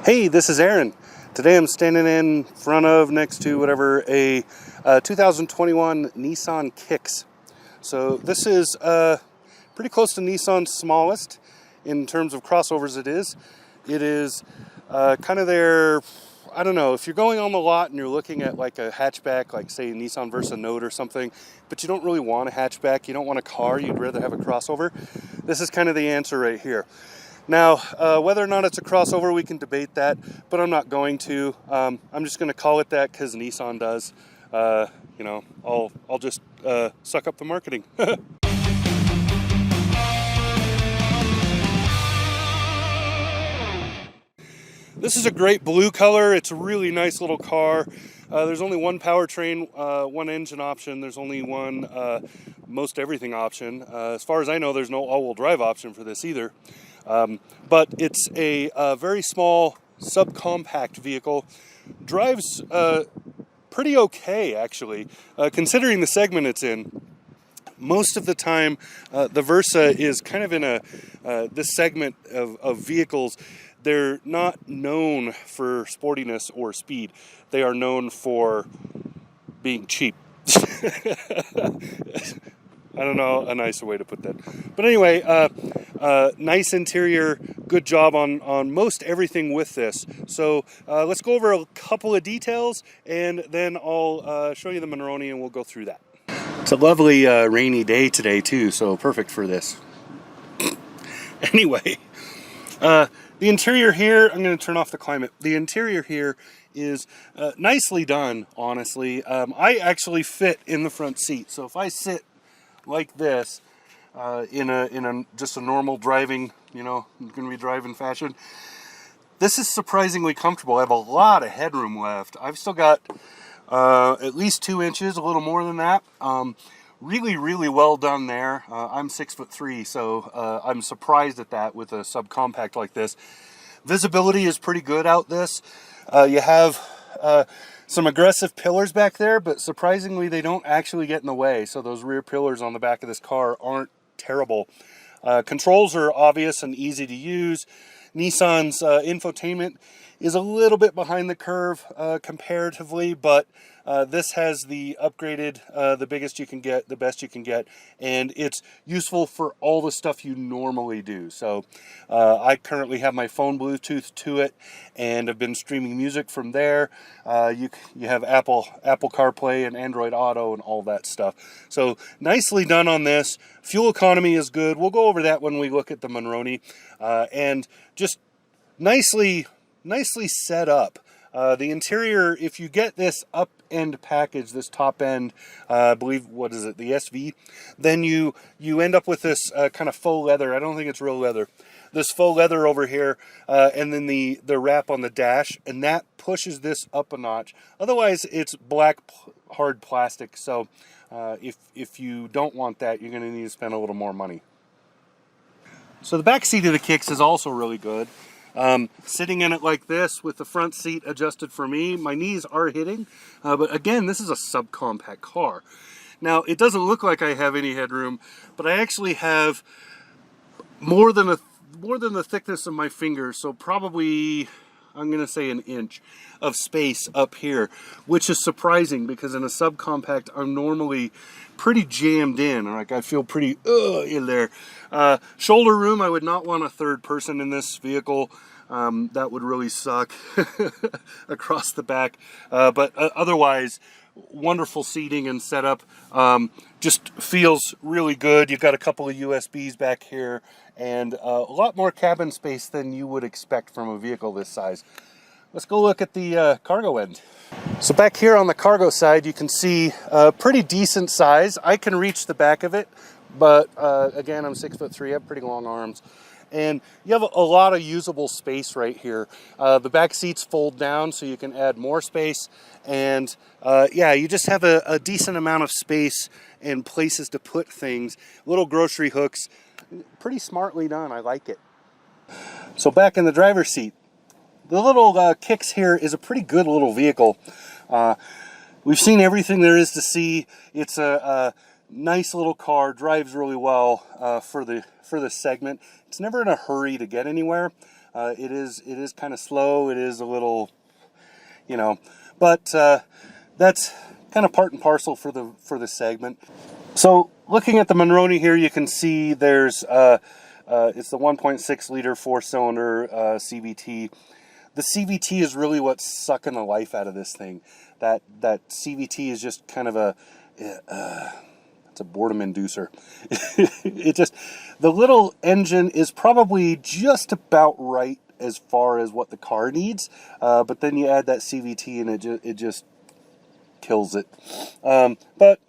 Hey, this is Aaron. Today I'm standing in front of, next to whatever, a 2021 Nissan Kicks. So this is pretty close to Nissan's smallest in terms of crossovers it is. It is kind of their, I don't know, if you're going on the lot and you're looking at like a hatchback, like say Nissan Versa Note or something, but you don't really want a hatchback, you don't want a car, you'd rather have a crossover, this is kind of the answer right here. Now, whether or not it's a crossover, we can debate that, but I'm not going to. I'm just going to call it that because Nissan does. You know, I'll just suck up the marketing. This is a great blue color. It's a really nice little car. There's only one powertrain, one engine option. There's only one most everything option. As far as I know, there's no all-wheel drive option for this either. But it's a very small subcompact vehicle. Drives pretty okay, actually, considering the segment it's in. Most of the time, the Versa is kind of in this segment of vehicles. They're not known for sportiness or speed. They are known for being cheap. I don't know a nicer way to put that. But anyway, nice interior, good job on most everything with this. So let's go over a couple of details, and then I'll show you the Monroney, and we'll go through that. It's a lovely rainy day today, too, so perfect for this. Anyway, the interior here, I'm going to turn off the climate. The interior here is nicely done, honestly. I actually fit in the front seat, so if I sit like this in just a normal driving, you know, going to be driving fashion, this is surprisingly comfortable. I have a lot of headroom left. I've still got at least 2 inches, a little more than that. Really well done there. I'm 6'3", so I'm surprised at that with a subcompact like this. Visibility is pretty good out this. You have some aggressive pillars back there, but surprisingly they don't actually get in the way. So those rear pillars on the back of this car aren't terrible. Controls are obvious and easy to use. Nissan's infotainment is a little bit behind the curve comparatively, but this has the upgraded, the biggest you can get, the best you can get, and it's useful for all the stuff you normally do. So I currently have my phone Bluetooth to it and have been streaming music from there. You have Apple CarPlay and Android Auto and all that stuff. So nicely done on this. Fuel economy is good. We'll go over that when we look at the Monroney. And just nicely set up. The interior, if you get this up-end package, this top end, I believe, what is it, the SV, then you end up with this kind of faux leather. I don't think it's real leather. This faux leather over here, and then the wrap on the dash, and that pushes this up a notch. Otherwise, it's black hard plastic, so if you don't want that, you're going to need to spend a little more money. So the back seat of the Kicks is also really good. Sitting in it like this with the front seat adjusted for me, my knees are hitting, but again, this is a subcompact car. Now, it doesn't look like I have any headroom, but I actually have more than the thickness of my fingers, so probably, I'm going to say, an inch of space up here, which is surprising because in a subcompact, I'm normally pretty jammed in. Like, I feel pretty in there. Shoulder room, I would not want a third person in this vehicle. That would really suck across the back. But otherwise, wonderful seating and setup. Just feels really good. You've got a couple of USBs back here and a lot more cabin space than you would expect from a vehicle this size. Let's go look at the cargo end. So back here on the cargo side, you can see a pretty decent size. I can reach the back of it, but again, I'm 6'3", I have pretty long arms. And you have a lot of usable space right here. The back seats fold down so you can add more space. And yeah, you just have a decent amount of space and places to put things. Little grocery hooks, pretty smartly done, I like it. So back in the driver's seat, the little Kicks here is a pretty good little vehicle. We've seen everything there is to see. It's a nice little car, drives really well for the segment. It's never in a hurry to get anywhere. It is kind of slow. It is a little, but that's kind of part and parcel for the segment. So looking at the Monroney here, you can see there's it's the 1.6 liter 4-cylinder CVT. The CVT is really what's sucking the life out of this thing. That CVT is just kind of it's a boredom inducer. The little engine is probably just about right as far as what the car needs, but then you add that CVT and it just kills it. But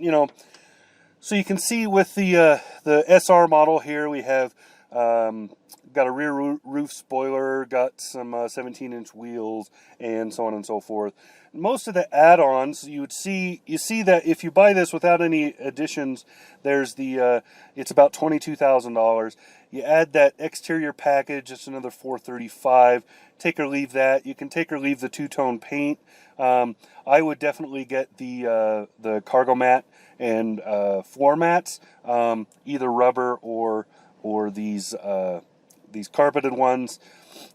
so you can see with the SR model here, we have got a rear roof spoiler, got some 17-inch wheels, and so on and so forth. Most of the add-ons, you see that if you buy this without any additions, there's it's about $22,000. You add that exterior package, it's another $435. Take or leave that. You can take or leave the two-tone paint. I would definitely get the cargo mat and floor mats, either rubber or these carpeted ones.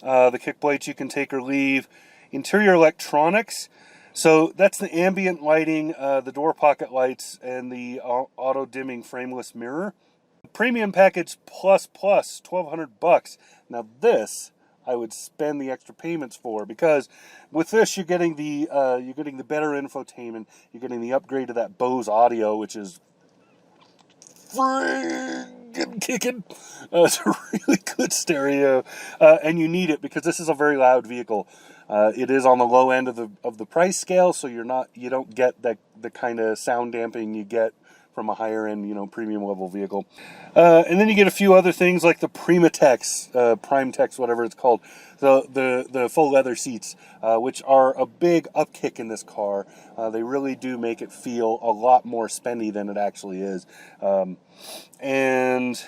The kick plates you can take or leave. Interior electronics. So that's the ambient lighting, the door pocket lights, and the auto dimming frameless mirror. Premium package plus $1,200. Now this I would spend the extra payments for, because with this you're getting the better infotainment, you're getting the upgrade to that Bose audio, which is friggin' kicking. It's a really good stereo, and you need it because this is a very loud vehicle. It is on the low end of the price scale, so you don't get the kind of sound damping you get from a higher end, premium level vehicle. And then you get a few other things like the Primetex, whatever it's called, the full leather seats, which are a big upkick in this car. They really do make it feel a lot more spendy than it actually is. And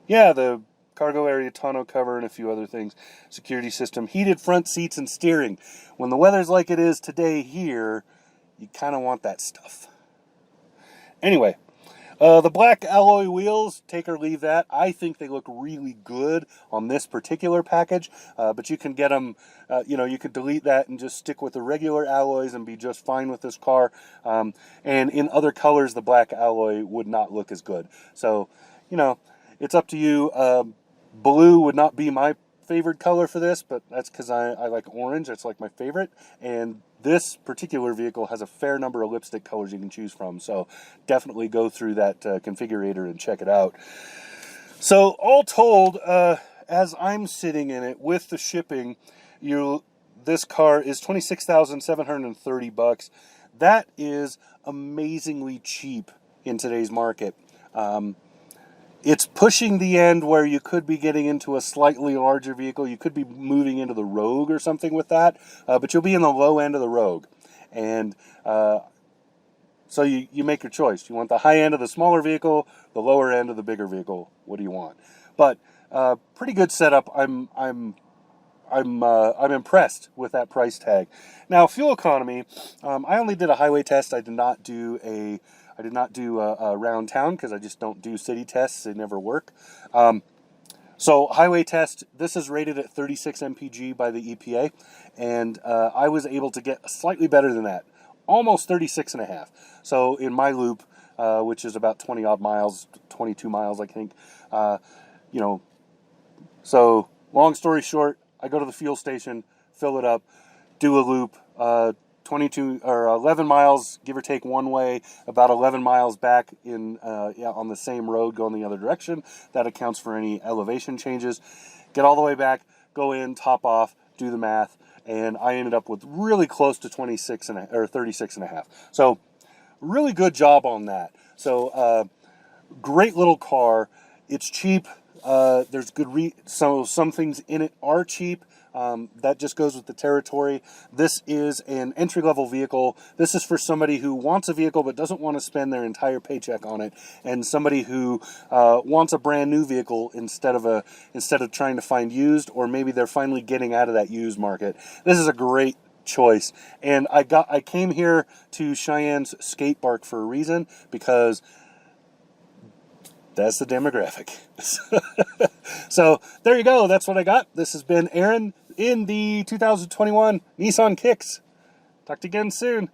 yeah, the cargo area tonneau cover and a few other things. Security system, heated front seats, and steering. When the weather's like it is today here, you kind of want that stuff. Anyway, the black alloy wheels, take or leave that. I think they look really good on this particular package, but you can get them, you could delete that and just stick with the regular alloys and be just fine with this car. And in other colors, the black alloy would not look as good. So, it's up to you. Blue would not be my favorite color for this, but that's because I like orange. That's like my favorite. And this particular vehicle has a fair number of lipstick colors you can choose from. So definitely go through that configurator and check it out. So all told, as I'm sitting in it with the shipping, this car is $26,730. That is amazingly cheap in today's market. It's pushing the end where you could be getting into a slightly larger vehicle. You could be moving into the Rogue or something with that, but you'll be in the low end of the Rogue. And so you make your choice. You want the high end of the smaller vehicle, the lower end of the bigger vehicle. What do you want? But pretty good setup. I'm impressed with that price tag. Now, fuel economy. I only did a highway test. I did not do a round town because I just don't do city tests. They never work. So highway test, this is rated at 36 mpg by the EPA, and I was able to get slightly better than that, almost 36 and a half. So in my loop, which is about 20 odd miles, 22 miles, I think, so long story short, I go to the fuel station, fill it up, do a loop, 22 or 11 miles, give or take one way, about 11 miles back on the same road going the other direction. That accounts for any elevation changes. Get all the way back, go in, top off, do the math, and I ended up with really close to 36 or 36 and a half. So really good job on that. So great little car. It's cheap. There's good so some things in it are cheap. That just goes with the territory. This is an entry-level vehicle. This is for somebody who wants a vehicle but doesn't want to spend their entire paycheck on it, and somebody who wants a brand new vehicle instead of trying to find used, or maybe they're finally getting out of that used market. This is a great choice. And I came here to Cheyenne's skate park for a reason, because That's the demographic. So there you go. That's what I got. This has been Aaron in the 2021 Nissan Kicks. Talk to you again soon.